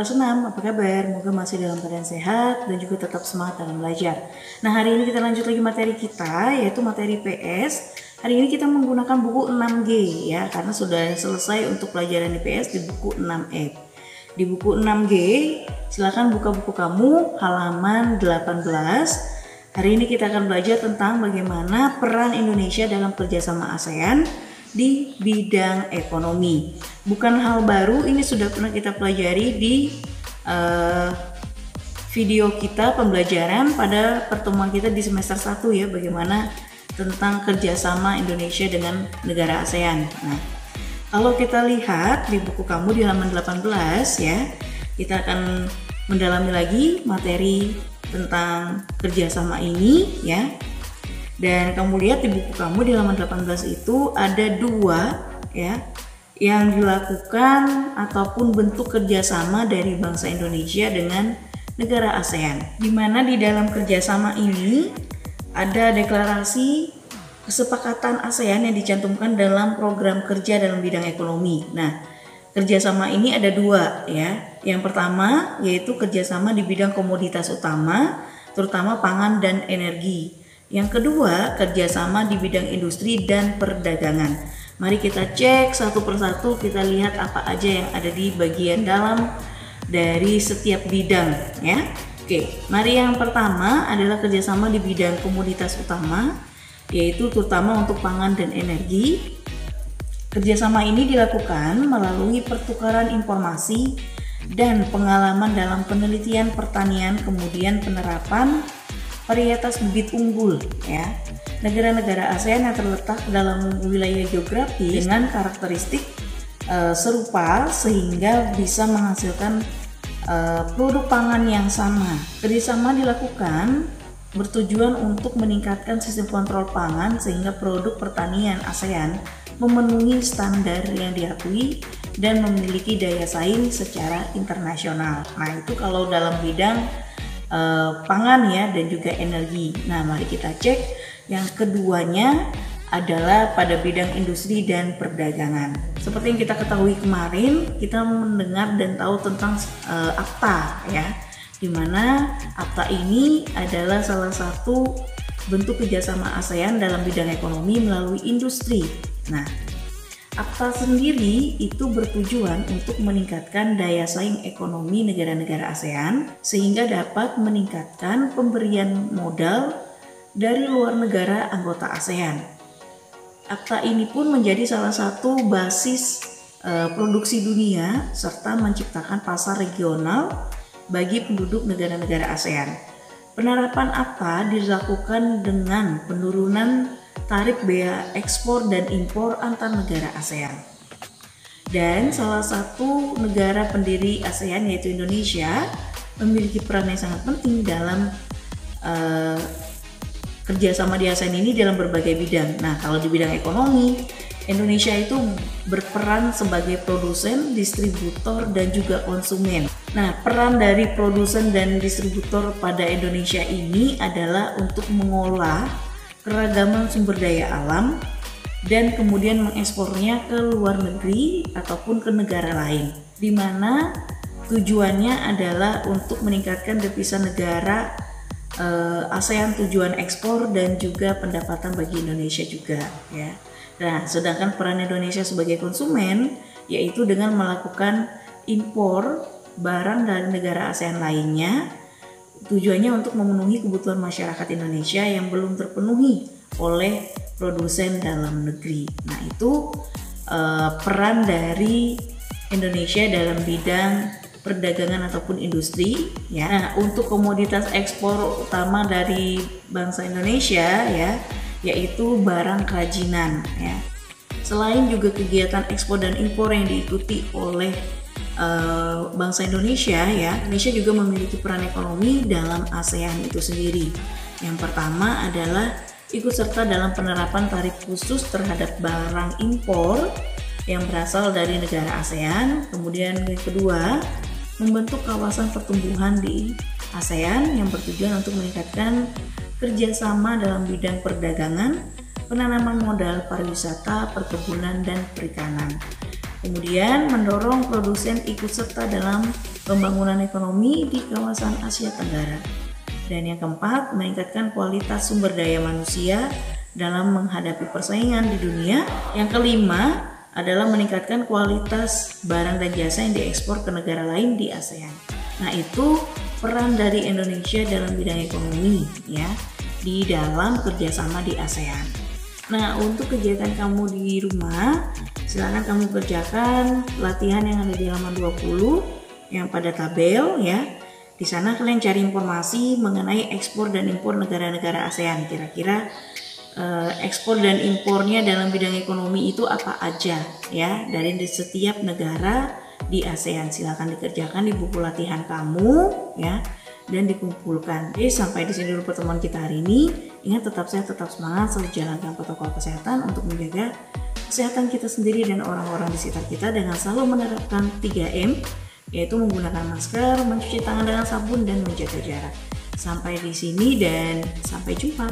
kelas 6, apa kabar? Semoga masih dalam keadaan sehat dan juga tetap semangat dalam belajar. Nah, hari ini kita lanjut lagi materi kita, yaitu materi PS. Hari ini kita menggunakan buku 6G ya, karena sudah selesai untuk pelajaran IPS di buku 6E. Di buku 6G, silakan buka buku kamu halaman 18. Hari ini kita akan belajar tentang bagaimana peran Indonesia dalam kerjasama ASEAN di bidang ekonomi. Bukan hal baru, ini sudah pernah kita pelajari di video kita pembelajaran pada pertemuan kita di semester 1 ya, bagaimana tentang kerjasama Indonesia dengan negara ASEAN. Nah, kalau kita lihat di buku kamu di halaman 18 ya, kita akan mendalami lagi materi tentang kerjasama ini ya. Dan kamu lihat di buku kamu di halaman 18 itu ada dua ya yang dilakukan ataupun bentuk kerjasama dari bangsa Indonesia dengan negara ASEAN. Di mana di dalam kerjasama ini ada deklarasi kesepakatan ASEAN yang dicantumkan dalam program kerja dalam bidang ekonomi. Nah, kerjasama ini ada dua ya. Yang pertama yaitu kerjasama di bidang komoditas utama, terutama pangan dan energi. Yang kedua, kerjasama di bidang industri dan perdagangan. Mari kita cek satu persatu, kita lihat apa aja yang ada di bagian dalam dari setiap bidang ya. Oke, mari yang pertama adalah kerjasama di bidang komoditas utama, yaitu terutama untuk pangan dan energi. Kerjasama ini dilakukan melalui pertukaran informasi dan pengalaman dalam penelitian pertanian, kemudian penerapan varietas bibit unggul ya. Negara-negara ASEAN yang terletak dalam wilayah geografis dengan karakteristik serupa sehingga bisa menghasilkan produk pangan yang sama. Kerjasama dilakukan bertujuan untuk meningkatkan sistem kontrol pangan sehingga produk pertanian ASEAN memenuhi standar yang diakui dan memiliki daya saing secara internasional. Nah, itu kalau dalam bidang pangan ya dan juga energi. Nah, mari kita cek yang keduanya adalah pada bidang industri dan perdagangan. Seperti yang kita ketahui kemarin, kita mendengar dan tahu tentang ACTA ya, dimana ACTA ini adalah salah satu bentuk kerjasama ASEAN dalam bidang ekonomi melalui industri. Nah, ACTA sendiri itu bertujuan untuk meningkatkan daya saing ekonomi negara-negara ASEAN sehingga dapat meningkatkan pemberian modal dari luar negara anggota ASEAN. ACTA ini pun menjadi salah satu basis produksi dunia serta menciptakan pasar regional bagi penduduk negara-negara ASEAN. Penerapan ACTA dilakukan dengan penurunan tarif bea ekspor dan impor antar negara ASEAN. Dan salah satu negara pendiri ASEAN yaitu Indonesia memiliki peran yang sangat penting dalam kerjasama di ASEAN ini dalam berbagai bidang. Nah, kalau di bidang ekonomi, Indonesia itu berperan sebagai produsen, distributor, dan juga konsumen. Nah, peran dari produsen dan distributor pada Indonesia ini adalah untuk mengolah keragaman sumber daya alam dan kemudian mengekspornya ke luar negeri ataupun ke negara lain, di mana tujuannya adalah untuk meningkatkan devisa negara ASEAN tujuan ekspor dan juga pendapatan bagi Indonesia juga ya. Nah, sedangkan peran Indonesia sebagai konsumen yaitu dengan melakukan impor barang dari negara ASEAN lainnya, tujuannya untuk memenuhi kebutuhan masyarakat Indonesia yang belum terpenuhi oleh produsen dalam negeri. Nah, itu peran dari Indonesia dalam bidang perdagangan ataupun industri ya. Nah, untuk komoditas ekspor utama dari bangsa Indonesia ya, yaitu barang kerajinan ya. Selain juga kegiatan ekspor dan impor yang diikuti oleh bangsa Indonesia ya, Indonesia juga memiliki peran ekonomi dalam ASEAN itu sendiri. Yang pertama adalah ikut serta dalam penerapan tarif khusus terhadap barang impor yang berasal dari negara ASEAN. Kemudian yang kedua, membentuk kawasan pertumbuhan di ASEAN yang bertujuan untuk meningkatkan kerjasama dalam bidang perdagangan, penanaman modal, pariwisata, perkebunan, dan perikanan. Kemudian mendorong produsen ikut serta dalam pembangunan ekonomi di kawasan Asia Tenggara. Dan yang keempat, meningkatkan kualitas sumber daya manusia dalam menghadapi persaingan di dunia. Yang kelima adalah meningkatkan kualitas barang dan jasa yang diekspor ke negara lain di ASEAN. Nah, itu peran dari Indonesia dalam bidang ekonomi ya, di dalam kerjasama di ASEAN. Nah, untuk kegiatan kamu di rumah, silakan kamu kerjakan latihan yang ada di halaman 20 yang pada tabel ya. Di sana kalian cari informasi mengenai ekspor dan impor negara-negara ASEAN. Kira-kira ekspor dan impornya dalam bidang ekonomi itu apa aja ya dari setiap negara di ASEAN. Silakan dikerjakan di buku latihan kamu ya dan dikumpulkan. Jadi sampai di sini dulu pertemuan kita hari ini. Ingat, tetap sehat, tetap semangat, selalu jalankan protokol kesehatan untuk menjaga kesehatan kita sendiri dan orang-orang di sekitar kita dengan selalu menerapkan 3M, yaitu menggunakan masker, mencuci tangan dengan sabun, dan menjaga jarak. Sampai di sini dan sampai jumpa.